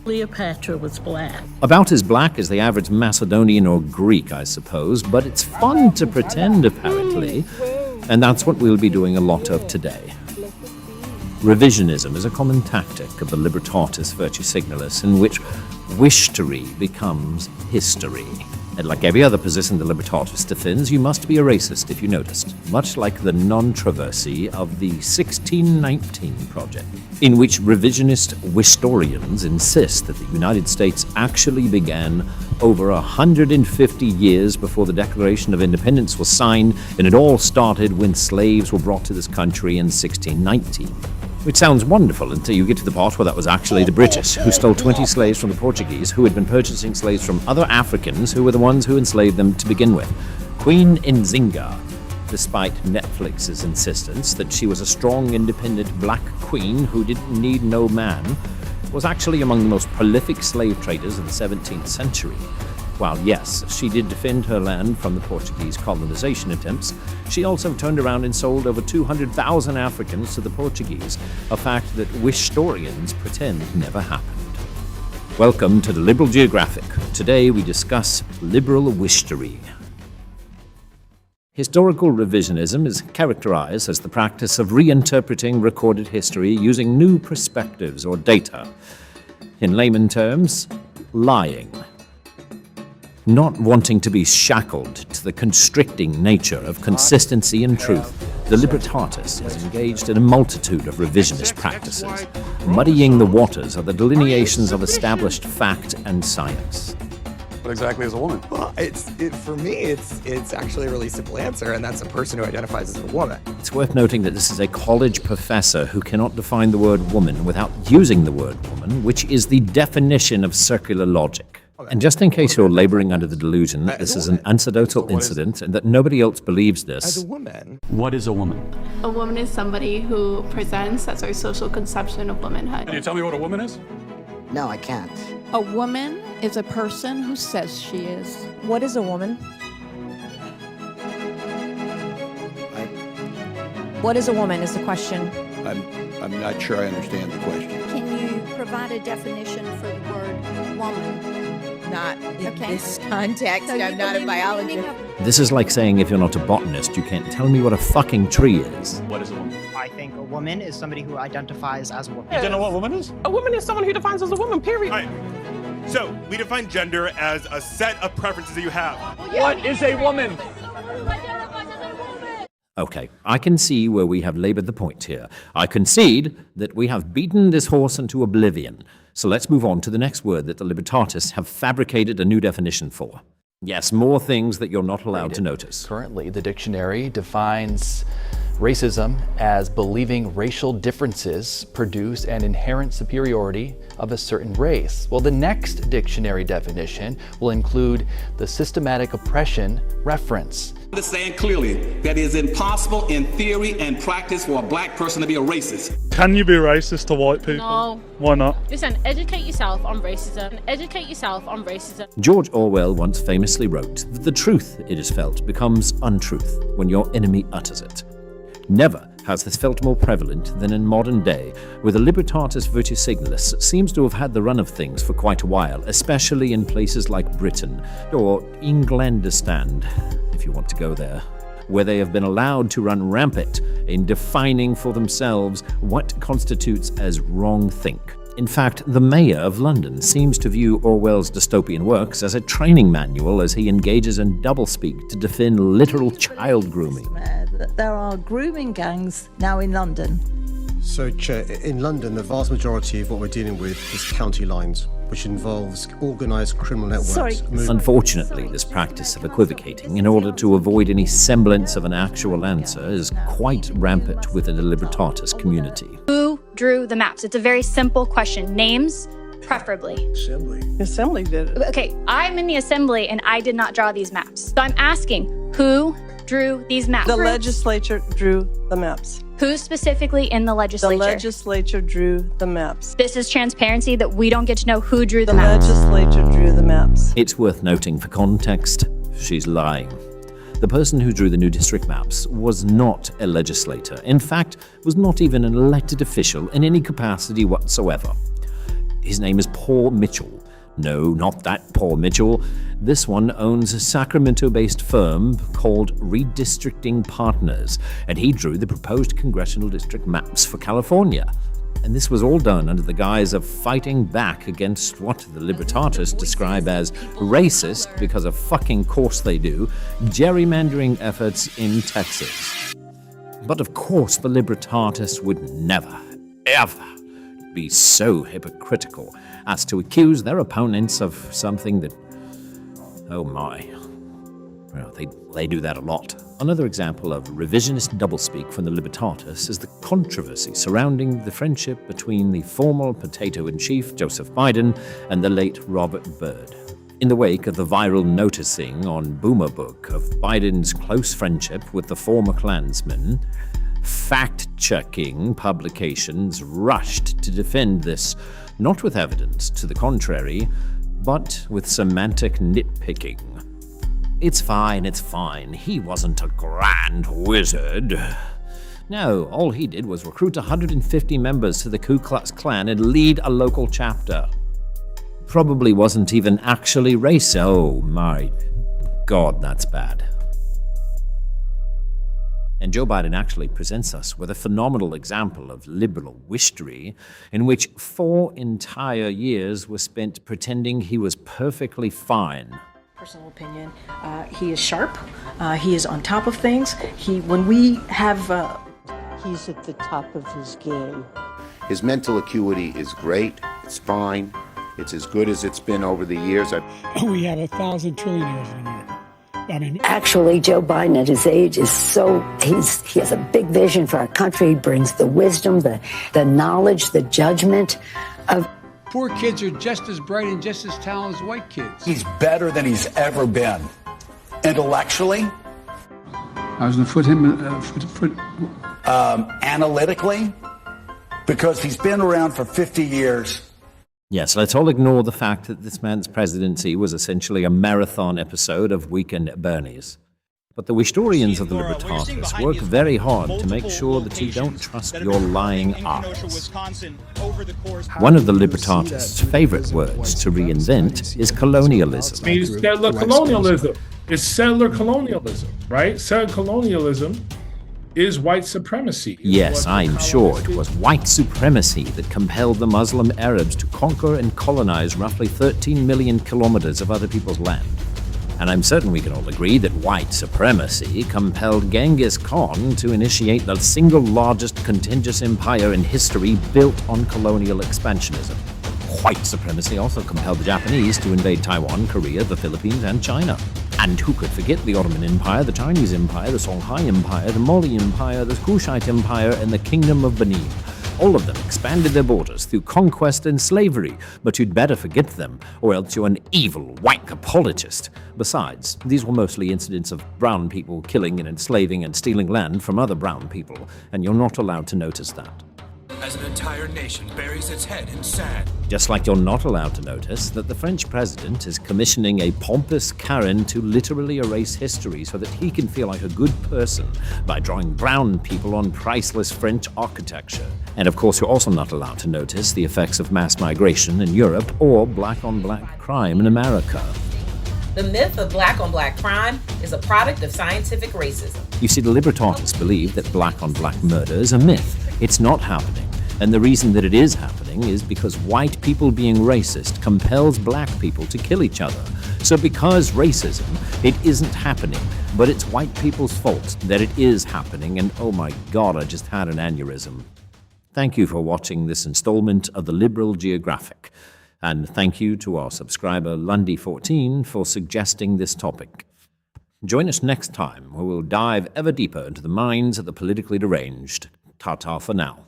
Cleopatra was black. About as black as the average Macedonian or Greek, I suppose, but it's fun to pretend, apparently, and that's what we'll be doing a lot of today. Revisionism is a common tactic of the Libretardis VirtuSignalis in which Wishtory becomes history. And like every other position the Libretardis defends, you must be a racist if you noticed, much like the non-traversy of the 1619 project, in which revisionist Wishtorians insist that the United States actually began over 150 years before the Declaration of Independence was signed, and it all started when slaves were brought to this country in 1619. Which sounds wonderful until you get to the part where that was actually the British, who stole 20 slaves from the Portuguese, who had been purchasing slaves from other Africans, who were the ones who enslaved them to begin with. Queen Nzinga, despite Netflix's insistence that she was a strong, independent black queen who didn't need no man, was actually among the most prolific slave traders of the 17th century. While yes, she did defend her land from the Portuguese colonization attempts, she also turned around and sold over 200,000 Africans to the Portuguese, a fact that Wishtorians pretend never happened. Welcome to the Liberal Geographic. Today we discuss liberal wishtory. Historical revisionism is characterized as the practice of reinterpreting recorded history using new perspectives or data. In layman terms, lying. Not wanting to be shackled to the constricting nature of consistency and truth, the Libretardis has engaged in a multitude of revisionist practices, muddying the waters of the delineations of established fact and science. What exactly is a woman? Well, for me, it's actually a really simple answer, and that's a person who identifies as a woman. It's worth noting that this is a college professor who cannot define the word woman without using the word woman, which is the definition of circular logic. And just in case you're laboring under the delusion that this is an anecdotal incident and that nobody else believes this. As a woman. What is a woman? A woman is somebody who presents as our social conception of womanhood. Can you tell me what a woman is? No, I can't. A woman is a person who says she is. What is a woman? What is a woman is the question. I'm not sure I understand the question. Can you provide a definition for the word woman? Not in this context. So I'm not a biologist. This is like saying if you're not a botanist, you can't tell me what a fucking tree is. What is a woman? I think a woman is somebody who identifies as a woman. You don't know what a woman is? A woman is someone who defines as a woman, period. All right. So, we define gender as a set of preferences that you have. What is a woman? Okay, I can see where we have labored the point here. I concede that we have beaten this horse into oblivion. So let's move on to the next word that the Libertardis have fabricated a new definition for. Yes, more things that you're not allowed to notice. Currently, the dictionary defines racism as believing racial differences produce an inherent superiority of a certain race. Well, the next dictionary definition will include the systematic oppression reference. Understand clearly that it is impossible in theory and practice for a black person to be a racist. Can you be racist to white people? No. Why not? Listen, educate yourself on racism. Educate yourself on racism. George Orwell once famously wrote that the truth, it is felt, becomes untruth when your enemy utters it. Never has this felt more prevalent than in modern day, where the Libretardis VirtuSignalis seems to have had the run of things for quite a while, especially in places like Britain, or Englandistan, if you want to go there, where they have been allowed to run rampant in defining for themselves what constitutes as wrong think. In fact, the mayor of London seems to view Orwell's dystopian works as a training manual as he engages in doublespeak to defend literal child grooming. There are grooming gangs now in London. So, Chair, in London, the vast majority of what we're dealing with is county lines, which involves organised criminal networks. Unfortunately, this practice of equivocating in order to avoid any semblance of an actual answer is quite rampant within the Libretardis community. Who drew the maps? It's a very simple question. Names, preferably. Assembly did it. Okay, I'm in the assembly and I did not draw these maps. So I'm asking, who drew these maps? The legislature drew the maps. Who specifically in the legislature? The legislature drew the maps. This is transparency that we don't get to know who drew the maps. The legislature drew the maps. It's worth noting for context, she's lying. The person who drew the new district maps was not a legislator. In fact, was not even an elected official in any capacity whatsoever. His name is Paul Mitchell. No, not that Paul Mitchell. This one owns a Sacramento-based firm called Redistricting Partners, and he drew the proposed congressional district maps for California. And this was all done under the guise of fighting back against what the Libretardis describe as racist, because of fucking course they do, gerrymandering efforts in Texas. But of course the Libretardis would never, ever be so hypocritical as to accuse their opponents of something that, oh my, well, they do that a lot. Another example of revisionist doublespeak from the Libretardis is the controversy surrounding the friendship between the former potato-in-chief Joseph Biden and the late Robert Byrd. In the wake of the viral noticing on Boomer Book of Biden's close friendship with the former Klansman, fact-checking publications rushed to defend this, not with evidence to the contrary, but with semantic nitpicking. It's fine, he wasn't a grand wizard. No, all he did was recruit 150 members to the Ku Klux Klan and lead a local chapter. Probably wasn't even actually racist. Oh my God, that's bad. And Joe Biden actually presents us with a phenomenal example of liberal wishtory, in which 4 entire years were spent pretending he was perfectly fine. Personal opinion, he is sharp, he is on top of things. When we have... He's at the top of his game. His mental acuity is great. It's fine. It's as good as it's been over the years. We have 1,000 trillionaires in here. Actually, Joe Biden at his age is he has a big vision for our country. He brings the wisdom, the knowledge, the judgment of... Poor kids are just as bright and just as talented as white kids. He's better than he's ever been. Intellectually. I was going to put him... analytically. Because he's been around for 50 years. Yes, let's all ignore the fact that this man's presidency was essentially a marathon episode of Weekend at Bernie's. But the Wishtorians of the Libretardis work very hard to make sure that you don't trust your lying eyes. One of the Libretardis' favorite words to reinvent is colonialism. It means settler colonialism. It's settler colonialism, right? Settler colonialism is white supremacy. Yes, I'm sure it was white supremacy that compelled the Muslim Arabs to conquer and colonize roughly 13 million kilometers of other people's land. And I'm certain we can all agree that white supremacy compelled Genghis Khan to initiate the single largest contiguous empire in history built on colonial expansionism. White supremacy also compelled the Japanese to invade Taiwan, Korea, the Philippines, and China. And who could forget the Ottoman Empire, the Chinese Empire, the Songhai Empire, the Mali Empire, the Kushite Empire, and the Kingdom of Benin. All of them expanded their borders through conquest and slavery, but you'd better forget them, or else you're an evil white apologist. Besides, these were mostly incidents of brown people killing and enslaving and stealing land from other brown people, and you're not allowed to notice that. As an entire nation buries its head in sand. Just like you're not allowed to notice that the French president is commissioning a pompous Karen to literally erase history so that he can feel like a good person by drawing brown people on priceless French architecture. And of course, you're also not allowed to notice the effects of mass migration in Europe or black-on-black crime in America. The myth of black-on-black crime is a product of scientific racism. You see, the Libretardis believe that black-on-black murder is a myth. It's not happening. And the reason that it is happening is because white people being racist compels black people to kill each other. So because racism, it isn't happening, but it's white people's fault that it is happening, and oh my God, I just had an aneurysm. Thank you for watching this installment of the Liberal Geographic, and thank you to our subscriber Lundy14 for suggesting this topic. Join us next time, where we'll dive ever deeper into the minds of the politically deranged. Ta-ta for now.